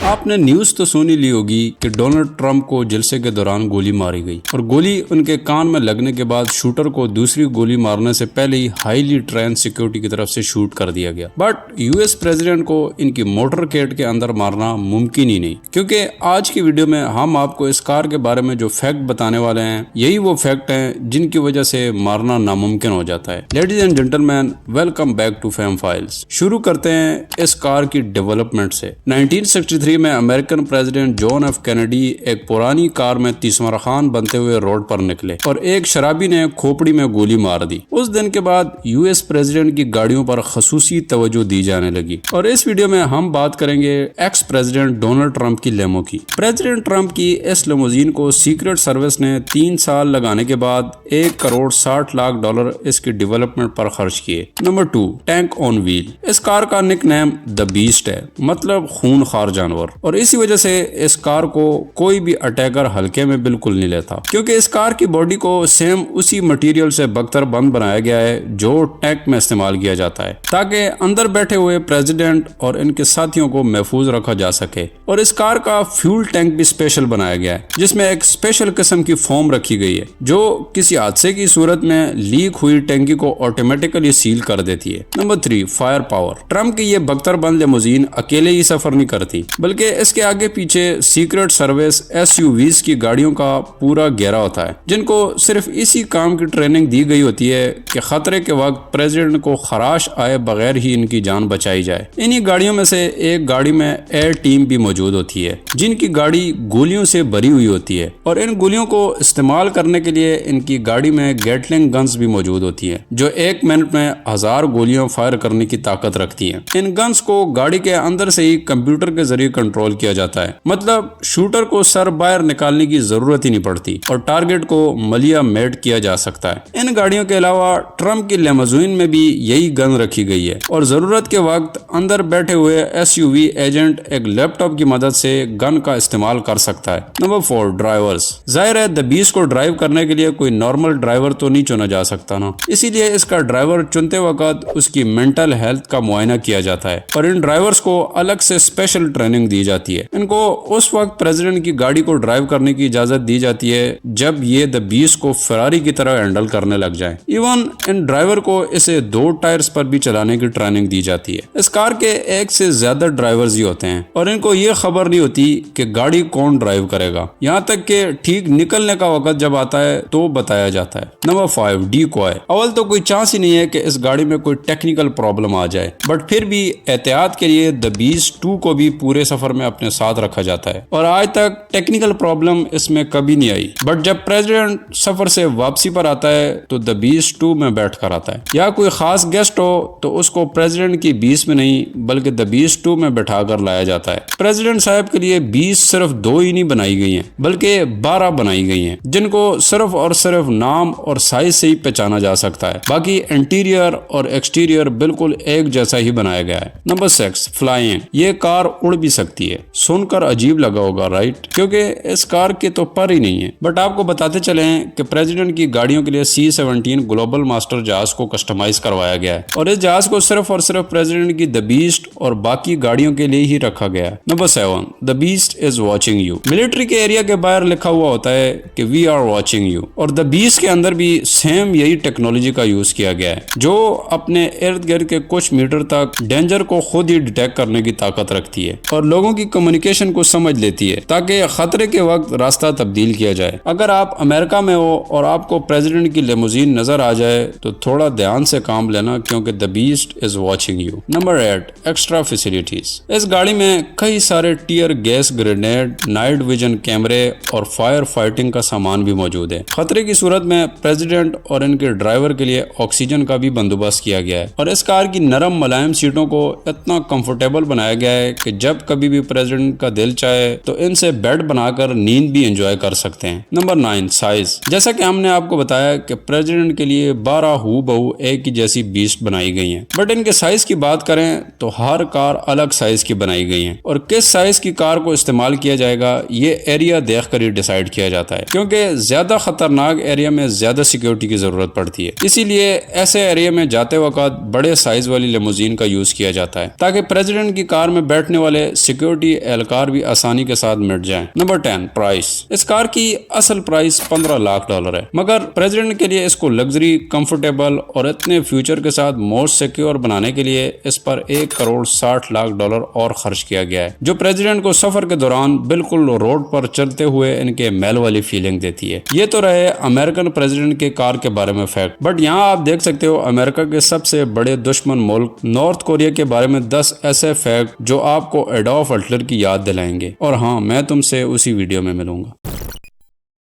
آپ نے نیوز تو سنی لی ہوگی کہ ڈونلڈ ٹرمپ کو جلسے کے دوران گولی ماری گئی اور گولی ان کے کان میں لگنے کے بعد شوٹر کو دوسری گولی مارنے سے پہلے ہی ہائیلی ٹرین سیکیورٹی کی طرف سے شوٹ کر دیا گیا. بٹ یو ایس پریزیڈنٹ کو ان کی موٹر کیٹ کے اندر مارنا ممکن ہی نہیں, کیونکہ آج کی ویڈیو میں ہم آپ کو اس کار کے بارے میں جو فیکٹ بتانے والے ہیں یہی وہ فیکٹ ہیں جن کی وجہ سے مارنا ناممکن ہو جاتا ہے. Ladies and gentleman, welcome back to fame files. شروع کرتے ہیں اس کار کی ڈیولپمنٹ سے. 1963 میں American president John F Kennedy ایک پرانی کار میں تیسمر خان بنتے ہوئے روڈ پر نکلے اور ایک شرابی نے کھوپڑی میں گولی مار دی. اس دن کے بعد یو ایس پریزیڈنٹ کی گاڑیوں پر خصوصی توجہ دی جانے لگی اور اس ویڈیو میں ہم بات کریں گے ایکس پریزیڈنٹ ڈونلڈ ٹرمپ کی لیمو کی. پریزیڈنٹ ٹرمپ کی اس لیموزین کو سیکرٹ سروس نے 3 سال لگانے کے بعد $1.60 اس کی ڈیولپمنٹ پر خرچ کیے. نمبر 2, ٹینک آن ویل. اس کار کا نک نیم دا بیسٹ ہے, مطلب خون خوار جانور, اور اسی وجہ سے اس کار کو کوئی بھی اٹیکر ہلکے میں بالکل نہیں لیتا, کیونکہ اس کار کی باڈی کو سیم اسی مٹیریل سے بکتر بند بنایا گیا ہے جو ٹینک میں استعمال کیا جاتا ہے تاکہ اندر بیٹھے ہوئے پریزیڈنٹ اور ان کے ساتھیوں کو محفوظ رکھا جا سکے. اور اس کار کا فیول ٹینک بھی اسپیشل بنایا گیا ہے جس میں ایک اسپیشل قسم کی فوم رکھی گئی ہے جو کسی حادثے کی صورت میں لیک ہوئی ٹینکی کو آٹومیٹکلی سیل کر دیتی ہے. Number 3, fire power. ٹرمپ کی یہ بکتر بند لیموزین اکیلے ہی سفر نہیں کرتی بلکہ اس کے آگے پیچھے سیکرٹ سروس ایس یو ویز کی گاڑیوں کا پورا گھیرا ہوتا ہے جن کو صرف اسی کام کی ٹریننگ دی گئی ہوتی ہے کہ خطرے کے وقت پریزیڈنٹ کو خراش آئے بغیر ہی ان کی جان بچائی جائے. انہی گاڑیوں میں سے ایک گاڑی میں ایئر ٹیم بھی موجود ہوتی ہے جن کی گاڑی گولیوں سے بھری ہوئی ہوتی ہے اور ان گولیوں کو استعمال کرنے کے لیے ان کی گاڑی میں گیٹلنگ گنز بھی موجود ہوتی ہیں جو 1 منٹ میں 1000 گولیاں فائر کرنے کی طاقت رکھتی ہیں. ان گنز کو گاڑی کے اندر سے ہی کمپیوٹر کے ذریعے کنٹرول کیا جاتا ہے, مطلب شوٹر کو سر باہر نکالنے کی ضرورت ہی نہیں پڑتی اور ٹارگٹ کو ملیا میٹ کیا جا سکتا ہے. ان گاڑیوں کے علاوہ ٹرمپ کی لیموزین میں بھی یہی گن رکھی گئی ہے اور ضرورت کے وقت اندر بیٹھے ہوئے ایس یو وی ایجنٹ ایک لیپ ٹاپ کی مدد سے گن کا استعمال کر سکتا ہے. Number 4, drivers. ظاہر ہے دا بیس کو ڈرائیو کرنے کے لیے کوئی نارمل ڈرائیور تو نہیں چنا جا سکتا نا, اسی لیے اس کا ڈرائیور چنتے وقت اس کی مینٹل ہیلتھ کا معائنہ کیا جاتا ہے اور ان ڈرائیورز کو الگ سے اسپیشل ٹریننگ دی جاتی ہے. ان کو اس وقت پریزیڈنٹ کی گاڑی کو ڈرائیو کرنے کی اجازت دی جاتی ہے جب یہ دا بیس کو فراری کی طرح ہینڈل کرنے لگ جائیں. ایون ان ڈرائیور کو اسے 2 ٹائرز پر بھی چلانے کی ٹریننگ دی جاتی ہے. اس کار کے 1 سے زیادہ ڈرائیورز ہی ہوتے ہیں اور ان کو یہ خبر نہیں ہوتی کہ گاڑی کون ڈرائیو کرے گا, یہاں تک کہ ٹھیک نکلنے کا وقت جب آتا ہے تو بتایا جاتا ہے. نمبر 5, ڈیکوائے. اول تو کوئی چانس ہی نہیں ہے کہ اس گاڑی میں کوئی ٹیکنیکل پرابلم آ جائے, بٹ پھر بھی احتیاط کے لیے دا بیسٹ 2 کو بھی پورے سفر میں اپنے ساتھ رکھا جاتا ہے اور آج تک ٹیکنیکل پرابلم اس میں کبھی نہیں آئی. بٹ جب پریزیڈنٹ سفر سے واپسی پر آتا ہے تو دا بیسٹ 2 میں بیٹھ کر آتا ہے, یا کوئی خاص گیسٹ ہو تو اس کو پریزیڈنٹ کی 20 میں نہیں بلکہ دا بیسٹ 2 میں بٹھا کر لایا جاتا ہے. پریزیڈنٹ صاحب کے لیے 20 صرف 2 ہی نہیں بنائی گئی ہیں بلکہ 12 بنائی گئی ہیں جن کو صرف اور صرف نام اور سائز سے ہی پہچانا جا سکتا ہے, باقی انٹیریئر اور ایکسٹیریئر بالکل ایک جیسا ہی بنایا گیا ہے. Number 6, flying. یہ کار اڑ بھی سکتی ہے. سن کر عجیب لگا ہوگا رائٹ, کیونکہ اس کار کے تو پر ہی نہیں ہے, بٹ آپ کو بتاتے چلیں کہ پریزیڈنٹ کی گاڑیوں کے لیے C-17 گلوبل ماسٹر جہاز کو کسٹمائز کروایا گیا ہے اور اس جہاز کو صرف اور صرف پریزیڈنٹ کی دا بیسٹ اور باقی گاڑیوں کے لیے ہی رکھا گیا ہے. Number 7, the best is watching you. Military کے ایریا کے باہر لکھا ہوا ہوتا ہے کہ وی آر واچنگ یو, اور دا بیسٹ کے اندر بھی سیم یہی ٹیکنالوجی کا یوز کیا گیا ہے جو اپنے ارد گرد کے کچھ میٹر تک ڈینجر کو خود ہی ڈیٹیکٹ کرنے کی طاقت رکھتی ہے اور لوگوں کی کمیونیکیشن کو سمجھ لیتی ہے تاکہ خطرے کے وقت راستہ تبدیل کیا جائے. اگر آپ امریکہ میں ہو اور آپ کو پریزیڈنٹ کی لیموزین نظر آ جائے تو تھوڑا دھیان سے کام لینا کیونکہ the best is watching you. Number 8, extra facilities. اس گاڑی میں کئی سارے tear gas grenade, night vision کیمرے اور فائر فائٹنگ کا سامان بھی موجود ہے. خطرے کی صورت میں پریزیڈنٹ اور ان کے ڈرائیور کے لیے آکسیجن کا بھی بندوبست کیا گیا ہے اور اس کار کی نرم ملائم سیٹوں کو اتنا کمفرٹیبل بنایا گیا ہے کہ جب کبھی بھی پریزیڈنٹ کا دل چاہے تو ان سے بیڈ بنا کر نیند بھی انجوائے کر سکتے ہیں. Number 9, size. جیسا کہ ہم نے آپ کو بتایا کہ پریزیڈنٹ کے لیے 12 ہو بہو ایک ہی جیسی بیسٹ بنائی گئی ہیں, بٹ ان کے سائز کی بات کریں تو ہر کار الگ سائز کی بنائی گئی ہیں اور کس سائز کی کار کو استعمال کیا جائے گا یہ ایریا دیکھ کر ہی ڈیسائیڈ کیا جاتا ہے, کیونکہ زیادہ خطرناک ایریا میں زیادہ سیکیورٹی کی ضرورت پڑتی ہے. اسی لیے ایسے ایریا میں جاتے وقت بڑے سائز والی لیموزین کا یوز کیا جاتا ہے تاکہ پریزیڈنٹ کی کار میں بیٹھنے والے سیکیورٹی اہلکار بھی آسانی کے ساتھ مٹ جائیں۔ Number 10 price. اس کار کی اصل پرائس $15 لاکھ ہے، مگر پریزیڈنٹ کے لیے اس کو لگژری، کمفرٹیبل اور اتنے فیوچر کے ساتھ موسٹ سیکیور بنانے کے لیے اس پر $1.60 کروڑ اور خرچ کیا گیا ہے، جو پریزیڈنٹ کو سفر کے دوران بالکل روڈ پر چلتے ہوئے ان کے میل والی فیلنگ دیتی ہے۔ یہ تو رہے امریکن پریزیڈنٹ کے کار کے بارے میں فیکٹ، بٹ یہاں آپ دیکھ سکتے ہو امریکہ کے سب سے بڑے دشمن ملک نارتھ کوریا کے بارے میں 10 ایسے فیکٹ جو آپ کو ایڈولف ہٹلر کی یاد دلائیں گے، اور ہاں میں تم سے اسی ویڈیو میں ملوں گا۔